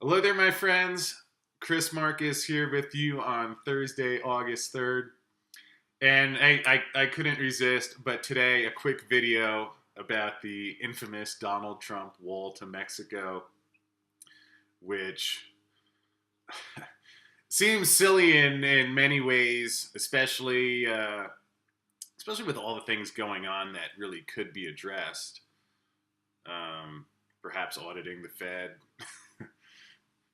Hello there, my friends. Chris Marcus here with you on Thursday, August 3rd. And I couldn't resist, but today a quick video about the infamous Donald Trump wall to Mexico, which seems silly in many ways, especially with all the things going on that really could be addressed. Perhaps auditing the Fed,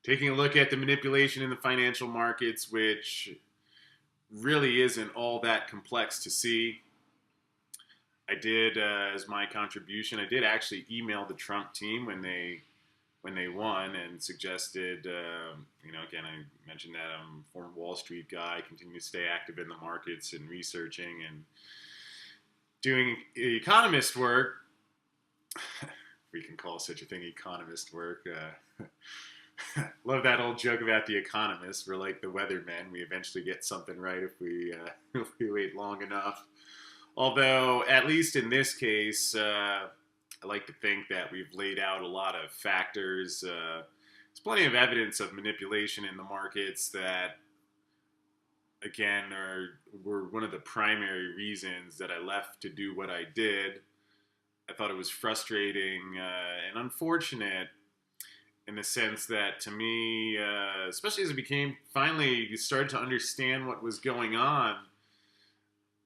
taking a look at the manipulation in the financial markets, which really isn't all that complex to see. I did, as my contribution, I did actually email the Trump team when they won and suggested, again, I mentioned that I'm a former Wall Street guy, continue to stay active in the markets and researching and doing economist work. We can call such a thing economist work. Love that old joke about the economists. We're like the weathermen. We eventually get something right if we if we wait long enough. Although, at least in this case, I like to think that we've laid out a lot of factors. There's plenty of evidence of manipulation in the markets that, again, were one of the primary reasons that I left to do what I did. I thought it was frustrating and unfortunate in the sense that, to me, especially as it became finally started to understand what was going on,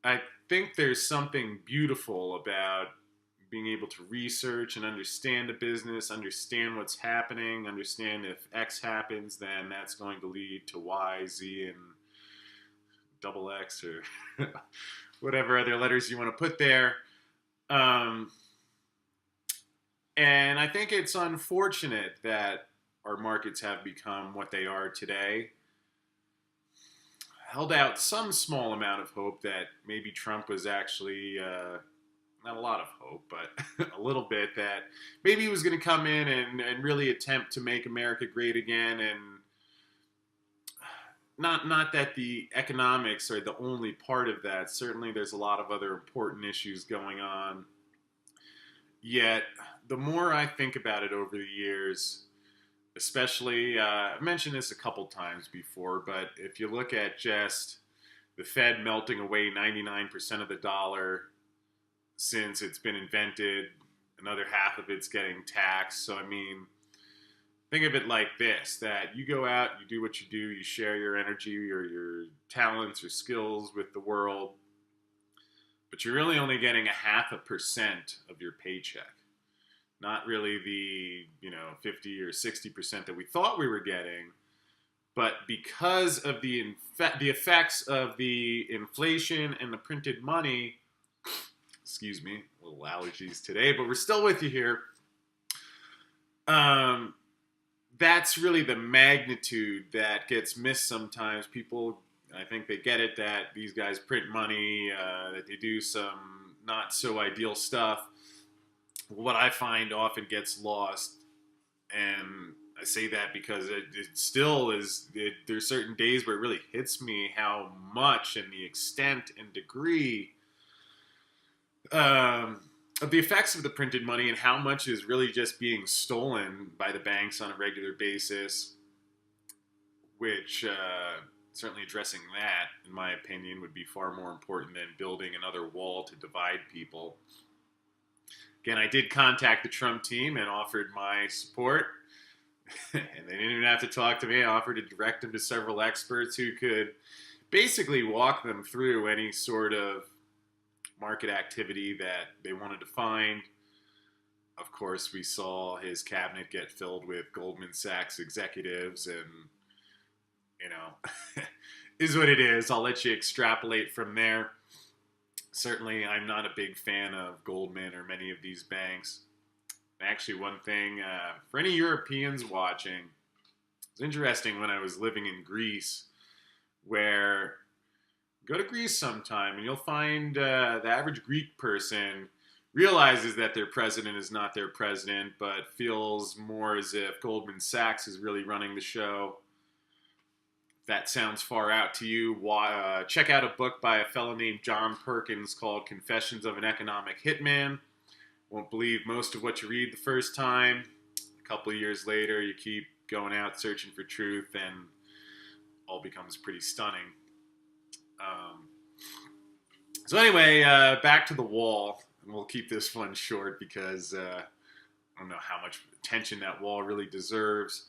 I think there's something beautiful about being able to research and understand a business, understand what's happening, understand if X happens, then that's going to lead to Y, Z, and double X, or whatever other letters you want to put there. And I think it's unfortunate that our markets have become what they are today. Held out some small amount of hope that maybe Trump was actually, not a lot of hope, but a little bit, that maybe he was going to come in and really attempt to make America great again. And not that the economics are the only part of that. Certainly there's a lot of other important issues going on. Yet, the more I think about it over the years, especially, I've mentioned this a couple times before, but if you look at just the Fed melting away 99% of the dollar since it's been invented, another half of it's getting taxed. So, I mean, think of it like this, that you go out, you do what you do, you share your energy or your talents or skills with the world, but you're really only getting 0.5% of your paycheck. Not really the 50 or 60% that we thought we were getting, but because of the effects of the inflation and the printed money, excuse me, a little allergies today, but we're still with you here. That's really the magnitude that gets missed sometimes. People, I think they get it that these guys print money, that they do some not so ideal stuff. What I find often gets lost, and I say that because it still is, there's certain days where it really hits me how much and the extent and degree of the effects of the printed money and how much is really just being stolen by the banks on a regular basis, which certainly addressing that, in my opinion, would be far more important than building another wall to divide people. Again, I did contact the Trump team and offered my support, and they didn't even have to talk to me. I offered to direct them to several experts who could basically walk them through any sort of market activity that they wanted to find. Of course, we saw his cabinet get filled with Goldman Sachs executives, and, is what it is. I'll let you extrapolate from there. Certainly, I'm not a big fan of Goldman or many of these banks. Actually, one thing, for any Europeans watching, it's interesting when I was living in Greece, where go to Greece sometime and you'll find the average Greek person realizes that their president is not their president, but feels more as if Goldman Sachs is really running the show. If that sounds far out to you, check out a book by a fellow named John Perkins called Confessions of an Economic Hitman. Won't believe most of what you read the first time. The couple of years later, you keep going out searching for truth, and all becomes pretty stunning. Um, so anyway, back to the wall, and we'll keep this one short because I don't know how much attention that wall really deserves.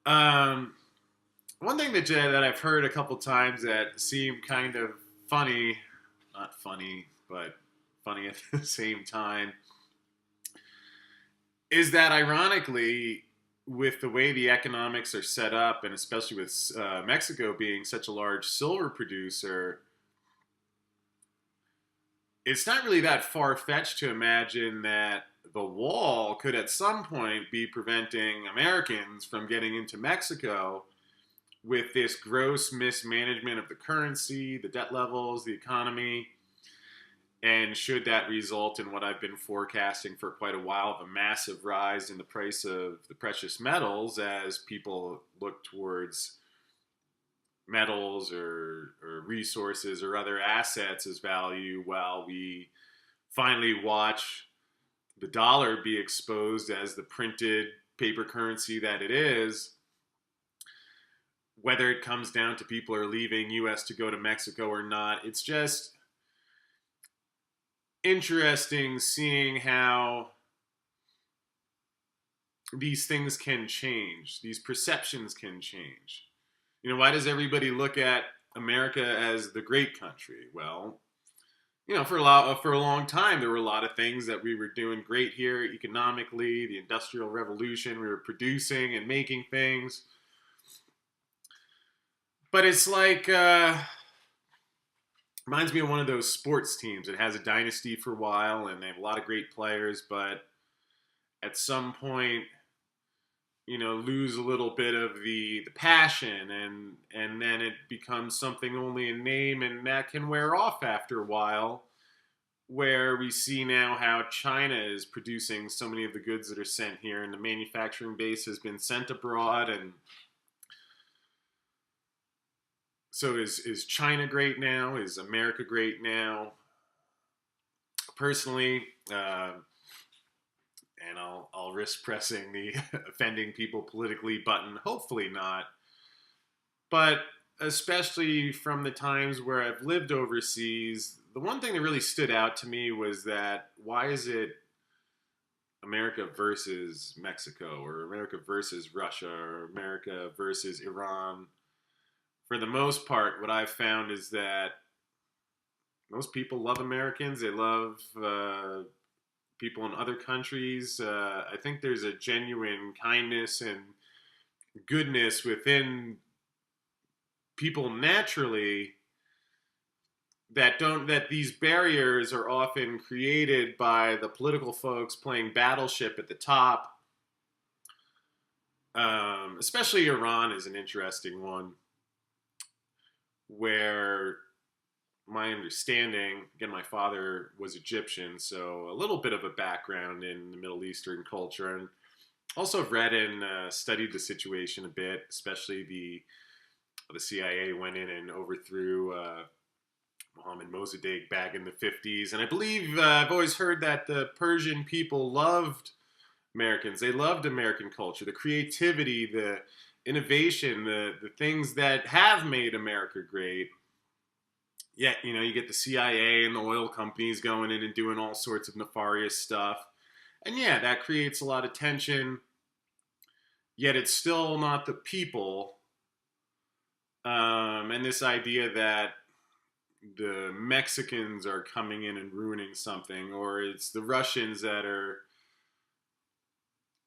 Um, One thing that I've heard a couple times that seemed kind of funny, not funny, but funny at the same time, is that ironically, with the way the economics are set up, and especially with Mexico being such a large silver producer, it's not really that far-fetched to imagine that the wall could at some point be preventing Americans from getting into Mexico with this gross mismanagement of the currency, the debt levels, the economy. And should that result in what I've been forecasting for quite a while of a massive rise in the price of the precious metals as people look towards metals or resources or other assets as value, while we finally watch the dollar be exposed as the printed paper currency that it is, whether it comes down to people are leaving US to go to Mexico or not. It's just interesting seeing how these things can change, these perceptions can change. You know, why does everybody look at America as the great country? Well, you know, for a long time, there were a lot of things that we were doing great here economically. The Industrial Revolution, we were producing and making things. But it's like reminds me of one of those sports teams. It has a dynasty for a while, and they have a lot of great players, but at some point, you know, lose a little bit of the passion, and then it becomes something only in name, and that can wear off after a while. Where we see now how China is producing so many of the goods that are sent here, and the manufacturing base has been sent abroad, and so is China great now? Is America great now? Personally, and I'll risk pressing the offending people politically button. Hopefully not. But especially from the times where I've lived overseas, the one thing that really stood out to me was that why is it America versus Mexico, or America versus Russia, or America versus Iran? For the most part, what I've found is that most people love Americans. They love people in other countries. I think there's a genuine kindness and goodness within people naturally that these barriers are often created by the political folks playing battleship at the top. Especially Iran is an interesting one, where my understanding, again, my father was Egyptian, so a little bit of a background in the Middle Eastern culture, and also have read and studied the situation a bit, especially the CIA went in and overthrew Mohammad Mossadegh back in the 50s. And I believe I've always heard that the Persian people loved Americans. They loved American culture, the creativity, the innovation, the things that have made America great. Yet, you know, you get the CIA and the oil companies going in and doing all sorts of nefarious stuff. And yeah, that creates a lot of tension. Yet it's still not the people. And this idea that the Mexicans are coming in and ruining something, or it's the Russians that are,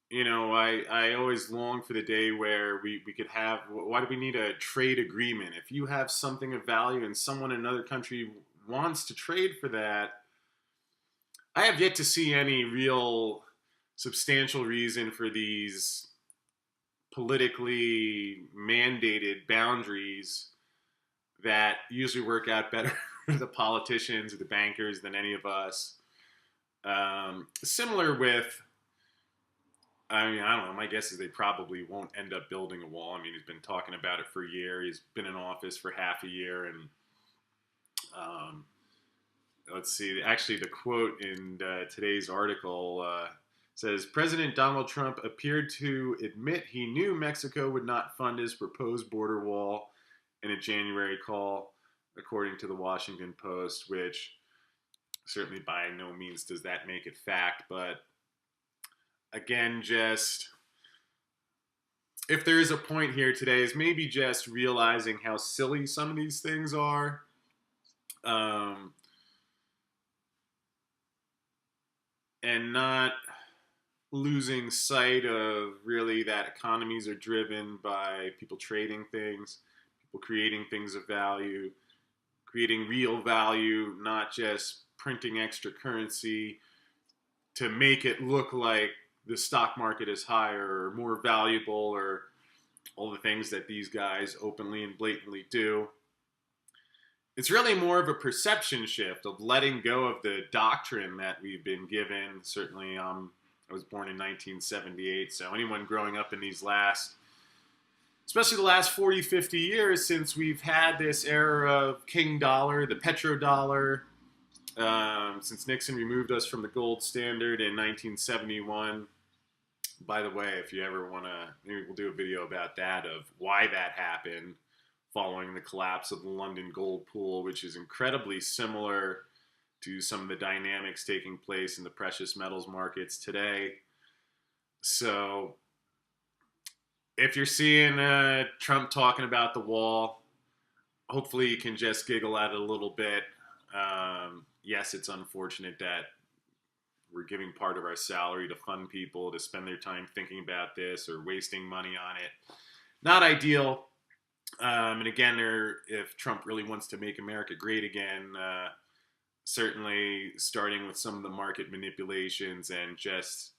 you know, I always long for the day where we could have, why do we need a trade agreement? If you have something of value and someone in another country wants to trade for that, I have yet to see any real substantial reason for these politically mandated boundaries that usually work out better for the politicians or the bankers than any of us. Similar with, I mean, I don't know, my guess is they probably won't end up building a wall. I mean, he's been talking about it for a year. He's been in office for half a year. And let's see, actually the quote in today's article Says President Donald Trump appeared to admit he knew Mexico would not fund his proposed border wall in a January call, according to the Washington Post, which certainly by no means does that make it fact. But again, just if there is a point here today, is maybe just realizing how silly some of these things are. And not losing sight of really that economies are driven by people trading things, people creating things of value, creating real value, not just printing extra currency to make it look like the stock market is higher or more valuable or all the things that these guys openly and blatantly do. It's really more of a perception shift of letting go of the doctrine that we've been given. Certainly, I was born in 1978, so anyone growing up in these especially the last 40, 50 years since we've had this era of king dollar, the petrodollar, since Nixon removed us from the gold standard in 1971. By the way, if you ever want to, maybe we'll do a video about that, of why that happened following the collapse of the London gold pool, which is incredibly similar to some of the dynamics taking place in the precious metals markets today. So if you're seeing Trump talking about the wall, hopefully you can just giggle at it a little bit. Yes, it's unfortunate that we're giving part of our salary to fund people to spend their time thinking about this or wasting money on it. Not ideal. And again, if Trump really wants to make America great again, certainly starting with some of the market manipulations and just,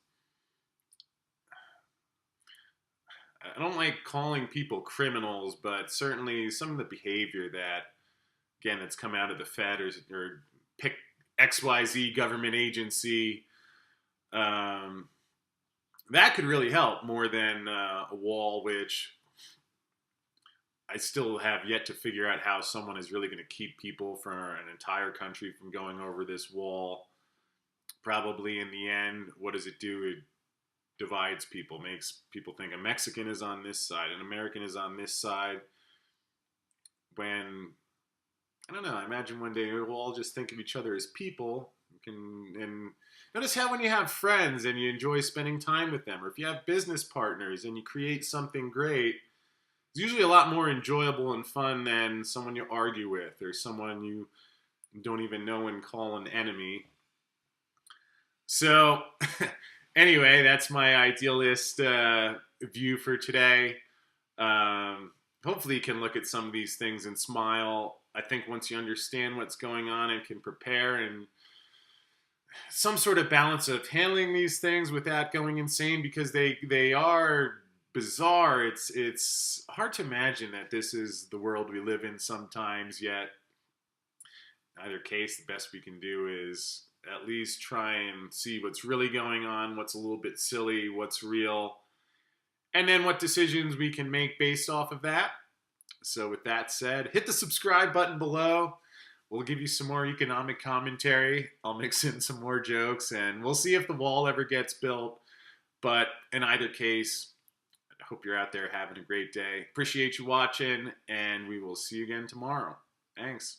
I don't like calling people criminals, but certainly some of the behavior that, again, that's come out of the Fed or pick XYZ government agency, that could really help more than a wall, which I still have yet to figure out how someone is really going to keep people from an entire country from going over this wall. Probably in the end, what does it do? It divides people, makes people think a Mexican is on this side, an American is on this side. When, I don't know, I imagine one day we'll all just think of each other as people. And notice how when you have friends and you enjoy spending time with them, or if you have business partners and you create something great, it's usually a lot more enjoyable and fun than someone you argue with or someone you don't even know and call an enemy. So anyway, that's my idealist view for today. Hopefully you can look at some of these things and smile. I think once you understand what's going on and can prepare and some sort of balance of handling these things without going insane, because they are bizarre. It's hard to imagine that this is the world we live in sometimes, yet in either case, the best we can do is at least try and see what's really going on, what's a little bit silly, what's real, and then what decisions we can make based off of that. So with that said, hit the subscribe button below. We'll give you some more economic commentary. I'll mix in some more jokes, and we'll see if the wall ever gets built. But in either case, I hope you're out there having a great day. Appreciate you watching, and we will see you again tomorrow. Thanks.